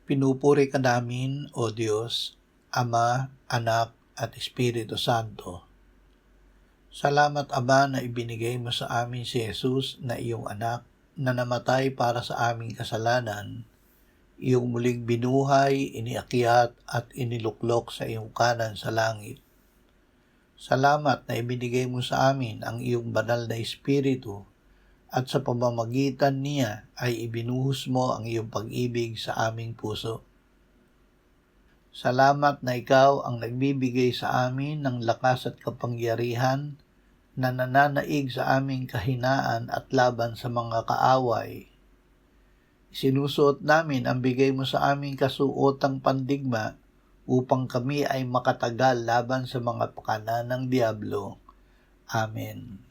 Pinupuri ka namin, O Diyos, Ama, Anak, at Espiritu Santo. Salamat, Ama, na ibinigay mo sa amin si Jesus na iyong anak na namatay para sa aming kasalanan, iyong muling binuhay, iniakyat at iniluklok sa iyong kanan sa langit. Salamat na ibinigay mo sa amin ang iyong banal na Espiritu at sa pamamagitan niya ay ibinuhos mo ang iyong pag-ibig sa aming puso. Salamat na ikaw ang nagbibigay sa amin ng lakas at kapangyarihan na nananaig sa aming kahinaan at laban sa mga kaaway. Sinusuot namin ang bigay mo sa aming kasuotang pandigma upang kami ay makatagal laban sa mga pakana ng Diablo. Amen.